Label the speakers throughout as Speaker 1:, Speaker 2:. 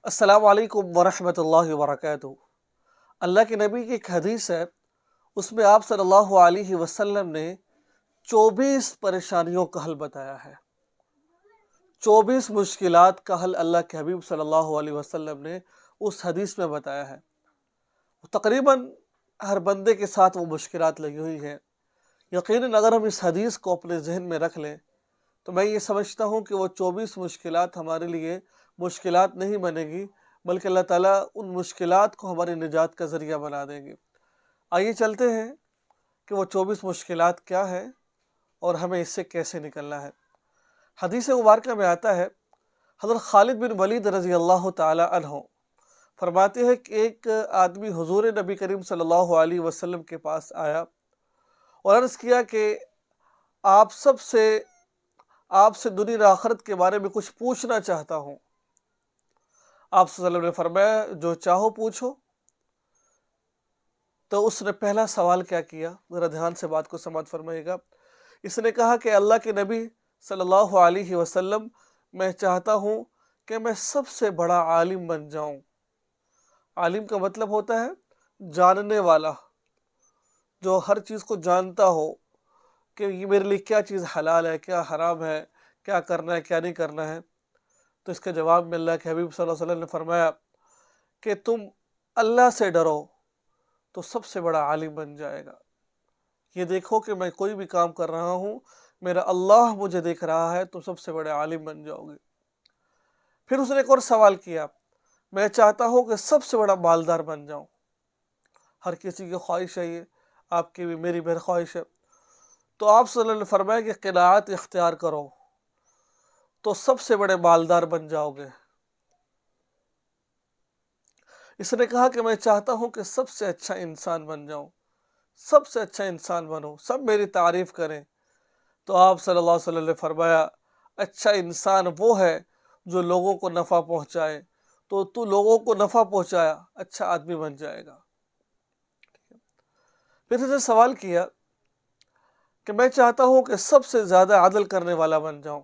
Speaker 1: السلام علیکم ورحمۃ اللہ وبرکاتہ۔ اللہ کے نبی کی ایک حدیث ہے، اس میں آپ صلی اللہ علیہ وسلم نے 24 پریشانیوں کا حل بتایا ہے۔ 24 مشکلات کا حل اللہ کے حبیب صلی اللہ علیہ وسلم نے اس حدیث میں بتایا ہے۔ تقریباً ہر بندے کے ساتھ وہ مشکلات لگی ہوئی ہیں۔ یقیناً اگر ہم اس حدیث کو اپنے ذہن میں رکھ لیں تو میں یہ سمجھتا ہوں کہ وہ 24 مشکلات ہمارے لیے مشکلات نہیں بنے گی، بلکہ اللہ تعالیٰ ان مشکلات کو ہماری نجات کا ذریعہ بنا دیں گے۔ آئیے چلتے ہیں کہ وہ 24 مشکلات کیا ہے اور ہمیں اس سے کیسے نکلنا ہے۔ حدیث مبارکہ میں آتا ہے، حضرت خالد بن ولید رضی اللہ تعالی عنہ فرماتے ہیں کہ ایک آدمی حضور نبی کریم صلی اللہ علیہ وسلم کے پاس آیا اور عرض کیا کہ آپ سے دنیا و آخرت کے بارے میں کچھ پوچھنا چاہتا ہوں۔ آپ صلی اللہ علیہ وسلم نے فرمایا جو چاہو پوچھو۔ تو اس نے پہلا سوال کیا کیا، ذرا دھیان سے بات کو سماعت فرمائیے گا۔ اس نے کہا کہ اللہ کے نبی صلی اللہ علیہ وسلم، میں چاہتا ہوں کہ میں سب سے بڑا عالم بن جاؤں۔ عالم کا مطلب ہوتا ہے جاننے والا، جو ہر چیز کو جانتا ہو کہ یہ میرے لیے کیا چیز حلال ہے، کیا حرام ہے، کیا کرنا ہے، کیا نہیں کرنا ہے۔ تو اس کے جواب میں اللہ کے حبیب صلی اللہ علیہ وسلم نے فرمایا کہ تم اللہ سے ڈرو تو سب سے بڑا عالم بن جائے گا۔ یہ دیکھو کہ میں کوئی بھی کام کر رہا ہوں، میرا اللہ مجھے دیکھ رہا ہے، تو سب سے بڑے عالم بن جاؤ گے۔ پھر اس نے ایک اور سوال کیا، میں چاہتا ہوں کہ سب سے بڑا مالدار بن جاؤں۔ ہر کسی کی خواہش ہے، یہ آپ کی بھی میری بھی خواہش ہے۔ تو آپ صلی اللہ علیہ وسلم نے فرمایا کہ قناعت اختیار کرو تو سب سے بڑے مالدار بن جاؤ گے۔ اس نے کہا کہ میں چاہتا ہوں کہ سب سے اچھا انسان بن جاؤں، سب سے اچھا انسان بنو، سب میری تعریف کریں۔ تو آپ صلی اللہ علیہ وسلم نے فرمایا اچھا انسان وہ ہے جو لوگوں کو نفع پہنچائے، تو لوگوں کو نفع پہنچایا، اچھا آدمی بن جائے گا۔ پھر اس نے سوال کیا کہ میں چاہتا ہوں کہ سب سے زیادہ عدل کرنے والا بن جاؤں،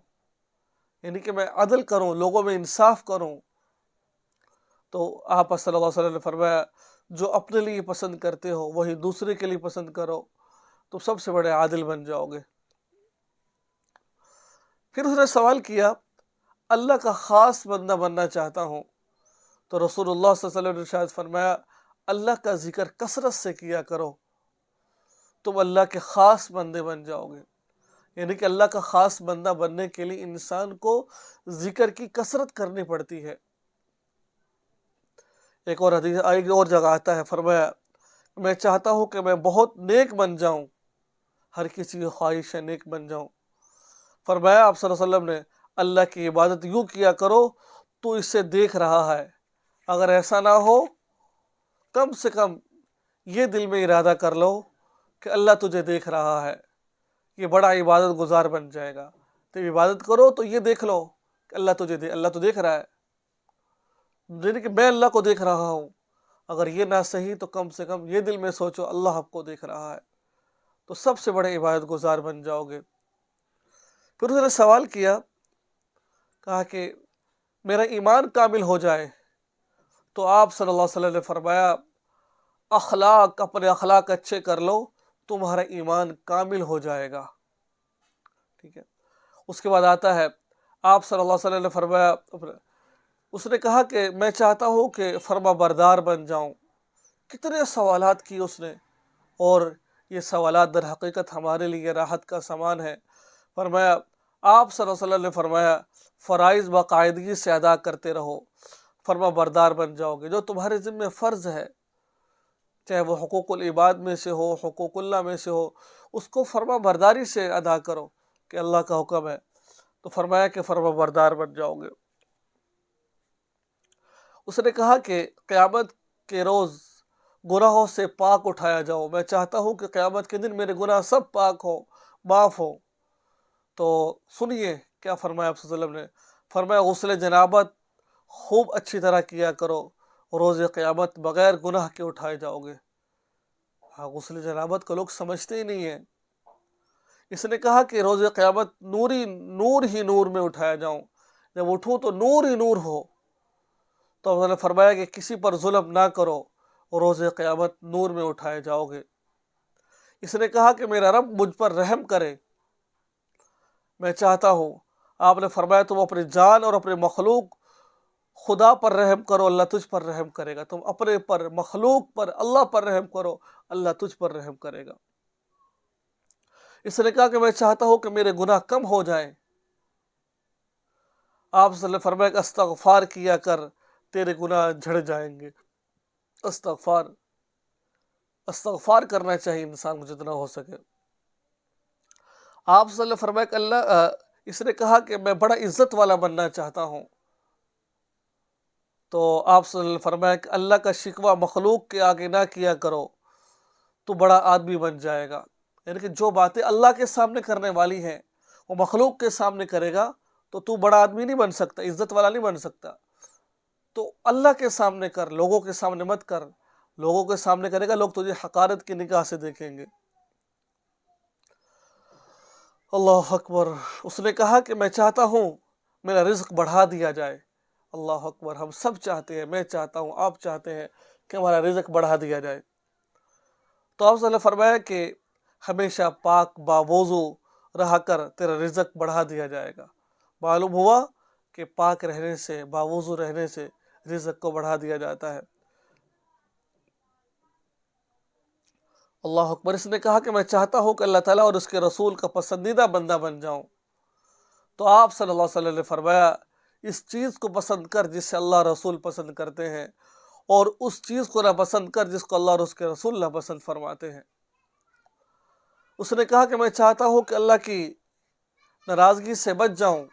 Speaker 1: یعنی کہ میں عدل کروں، لوگوں میں انصاف کروں۔ تو آپ صلی اللہ علیہ وسلم نے فرمایا جو اپنے لیے پسند کرتے ہو وہی دوسرے کے لیے پسند کرو، تو سب سے بڑے عادل بن جاؤ گے۔ پھر اس نے سوال کیا اللہ کا خاص بندہ بننا چاہتا ہوں، تو رسول اللہ صلی اللہ علیہ وسلم نے شاید فرمایا اللہ کا ذکر کثرت سے کیا کرو، تم اللہ کے خاص بندے بن جاؤ گے۔ یعنی کہ اللہ کا خاص بندہ بننے کے لیے انسان کو ذکر کی کثرت کرنی پڑتی ہے۔ ایک اور جگہ آتا ہے، فرمایا میں چاہتا ہوں کہ میں بہت نیک بن جاؤں، ہر کسی کی خواہش ہے نیک بن جاؤں۔ فرمایا آپ صلی اللہ علیہ وسلم نے اللہ کی عبادت یوں کیا کرو تو اسے دیکھ رہا ہے، اگر ایسا نہ ہو کم سے کم یہ دل میں ارادہ کر لو کہ اللہ تجھے دیکھ رہا ہے، یہ بڑا عبادت گزار بن جائے گا۔ تو عبادت کرو تو یہ دیکھ لو کہ اللہ تو دیکھ رہا ہے، یعنی کہ میں اللہ کو دیکھ رہا ہوں۔ اگر یہ نہ صحیح تو کم سے کم یہ دل میں سوچو اللہ آپ کو دیکھ رہا ہے، تو سب سے بڑے عبادت گزار بن جاؤ گے۔ پھر اس نے سوال کیا، کہا کہ میرا ایمان کامل ہو جائے، تو آپ صلی اللہ علیہ وسلم نے فرمایا اپنے اخلاق اچھے کر لو، تمہارا ایمان کامل ہو جائے گا۔ ٹھیک ہے۔ اس کے بعد آتا ہے آپ صلی اللہ علیہ وسلم نے فرمایا، اس نے کہا کہ میں چاہتا ہوں کہ فرما بردار بن جاؤں۔ کتنے سوالات کی اس نے، اور یہ سوالات در حقیقت ہمارے لیے راحت کا سامان ہے۔ فرمایا آپ صلی اللہ علیہ وسلم نے فرمایا فرائض باقاعدگی سے ادا کرتے رہو، فرما بردار بن جاؤ گے۔ جو تمہارے ذمہ فرض ہے، چاہے وہ حقوق العباد میں سے ہو، حقوق اللہ میں سے ہو، اس کو فرما برداری سے ادا کرو کہ اللہ کا حکم ہے۔ تو فرمایا کہ فرما بردار بن جاؤ گے۔ اس نے کہا کہ قیامت کے روز گناہوں سے پاک اٹھایا جاؤ، میں چاہتا ہوں کہ قیامت کے دن میرے گناہ سب پاک ہو، معاف ہو۔ تو سنیے کیا فرمایا آپ صلی اللہ علیہ وسلم نے، فرمایا غسل جنابت خوب اچھی طرح کیا کرو، روز قیامت بغیر گناہ کے اٹھائے جاؤ گے۔ غسل جنابت کو لوگ سمجھتے ہی نہیں ہیں۔ اس نے کہا کہ روز قیامت نور ہی نور میں اٹھایا جاؤں، جب اٹھوں تو نور ہی نور ہو۔ تو انہوں نے فرمایا کہ کسی پر ظلم نہ کرو، روز قیامت نور میں اٹھائے جاؤ گے۔ اس نے کہا کہ میرا رب مجھ پر رحم کرے، میں چاہتا ہوں۔ آپ نے فرمایا تم اپنی جان اور اپنے مخلوق خدا پر رحم کرو، اللہ تجھ پر رحم کرے گا۔ تم اپنے پر، مخلوق پر، اللہ پر رحم کرو، اللہ تجھ پر رحم کرے گا۔ اس نے کہا کہ میں چاہتا ہوں کہ میرے گناہ کم ہو جائیں۔ آپ صلی اللہ علیہ وسلم نے فرمایا کہ استغفار کیا کر، تیرے گناہ جھڑ جائیں گے۔ استغفار استغفار کرنا چاہیے انسان کو جتنا ہو سکے۔ آپ صلی اللہ علیہ وسلم نے فرمایا کہ اس نے کہا کہ میں بڑا عزت والا بننا چاہتا ہوں۔ تو آپ صلی اللہ علیہ وسلم نے فرمایا کہ اللہ کا شکوہ مخلوق کے آگے نہ کیا کرو، تو بڑا آدمی بن جائے گا۔ یعنی کہ جو باتیں اللہ کے سامنے کرنے والی ہیں وہ مخلوق کے سامنے کرے گا تو بڑا آدمی نہیں بن سکتا، عزت والا نہیں بن سکتا۔ تو اللہ کے سامنے کر، لوگوں کے سامنے مت کر۔ لوگوں کے سامنے کرے گا، لوگ تجھے حقارت کی نگاہ سے دیکھیں گے۔ اللہ اکبر۔ اس نے کہا کہ میں چاہتا ہوں میرا رزق بڑھا دیا جائے۔ اللہ اکبر۔ ہم سب چاہتے ہیں، میں چاہتا ہوں، آپ چاہتے ہیں کہ ہمارا رزق بڑھا دیا جائے۔ تو آپ صلی اللہ علیہ وسلم نے فرمایا کہ ہمیشہ پاک باوضو رہا کر، تیرا رزق بڑھا دیا جائے گا۔ معلوم ہوا کہ پاک رہنے سے، باوضو رہنے سے رزق کو بڑھا دیا جاتا ہے۔ اللہ اکبر۔ اس نے کہا کہ میں چاہتا ہوں کہ اللہ تعالیٰ اور اس کے رسول کا پسندیدہ بندہ بن جاؤں۔ تو آپ صلی اللہ علیہ وسلم نے فرمایا اس چیز کو پسند کر جس سے اللہ رسول پسند کرتے ہیں، اور اس چیز کو ناپسند کر جس کو اللہ اور اس کے رسول ناپسند فرماتے ہیں۔ اس نے کہا کہ میں چاہتا ہوں کہ اللہ کی ناراضگی سے بچ جاؤں۔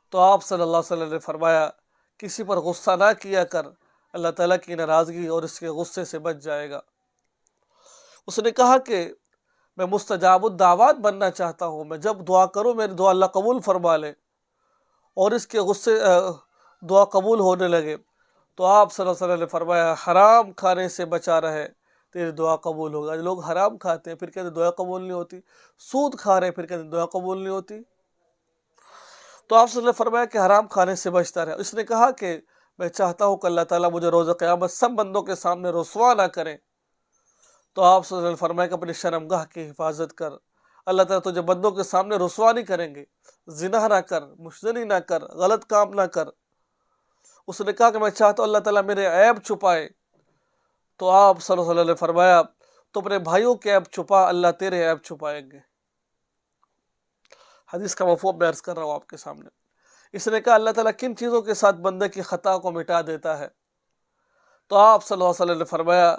Speaker 1: تو آپ صلی اللہ علیہ وسلم نے فرمایا کسی پر غصہ نہ کیا کر، اللہ تعالیٰ کی ناراضگی اور اس کے غصے سے بچ جائے گا۔ اس نے کہا کہ میں مستجاب الدعوات بننا چاہتا ہوں، میں جب دعا کروں میری دعا اللہ قبول فرما لے اور اس کے غصے دعا قبول ہونے لگے۔ تو آپ صلی اللہ علیہ وسلم نے فرمایا حرام کھانے سے بچا رہے، تیری دعا قبول ہوگا۔ لوگ حرام کھاتے ہیں پھر کہتے دعا قبول نہیں ہوتی، سود کھا رہے ہیں پھر کہتے دعا قبول نہیں ہوتی۔ تو آپ صلی اللہ علیہ وسلم نے فرمایا کہ حرام کھانے سے بچتا رہے۔ اس نے کہا کہ میں چاہتا ہوں کہ اللہ تعالیٰ مجھے روز قیامت سب بندوں کے سامنے رسوا نہ کرے۔ تو آپ صلی اللہ علیہ وسلم نے فرمایا کہ اپنی شرمگاہ کی حفاظت کر، اللہ تعالیٰ تجھے بندوں کے سامنے رسوا نہیں کریں گے۔ زنا نہ کر، مشتری نہ کر، غلط کام نہ کر۔ اس نے کہا کہ میں چاہتا ہوں اللہ تعالیٰ میرے عیب چھپائے۔ تو آپ صلی اللہ علیہ وسلم نے فرمایا تو اپنے بھائیوں کے عیب چھپا، اللہ تیرے عیب چھپائیں گے۔ حدیث کا مفہوم میں عرض کر رہا ہوں آپ کے سامنے۔ اس نے کہا اللہ تعالیٰ کن چیزوں کے ساتھ بندے کی خطا کو مٹا دیتا ہے؟ تو آپ صلی اللہ علیہ وسلم نے فرمایا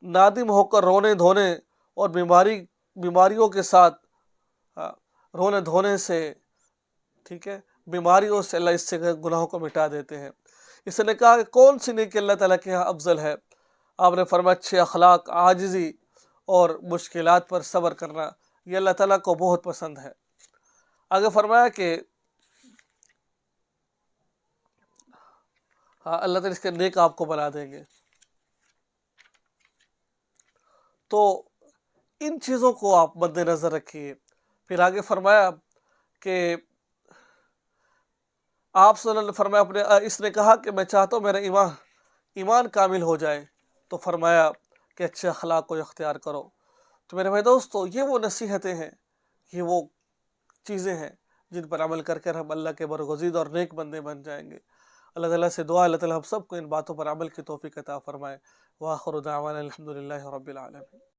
Speaker 1: نادم ہو کر رونے دھونے اور بیماریوں کے ساتھ رونے دھونے سے، ٹھیک ہے، بیماریوں سے اللہ اس سے گناہوں کو مٹا دیتے ہیں۔ اس نے کہا کہ کون سی نیکی اللہ تعالیٰ کے یہاں افضل ہے؟ آپ نے فرمایا اچھے اخلاق، عاجزی اور مشکلات پر صبر کرنا، یہ اللہ تعالیٰ کو بہت پسند ہے۔ آگے فرمایا کہ اللہ تعالیٰ اس کے نیک آپ کو بنا دیں گے۔ تو ان چیزوں کو آپ مد نظر رکھیے۔ پھر آگے فرمایا کہ آپ صلی اللہ علیہ وسلم نے فرمایا اس نے کہا کہ میں چاہتا ہوں میرا ایمان کامل ہو جائے۔ تو فرمایا کہ اچھے اخلاق کو اختیار کرو۔ تو میرے بھائی دوستو، یہ وہ نصیحتیں ہیں، یہ وہ چیزیں ہیں جن پر عمل کر کر ہم اللہ کے برگزید اور نیک بندے بن جائیں گے۔ اللہ تعالیٰ سے دعا اللہ تعالیٰ ہم سب کو ان باتوں پر عمل کی توفیق عطا فرمائے۔ وآخر دعوانا الحمدللہ رب العالمین۔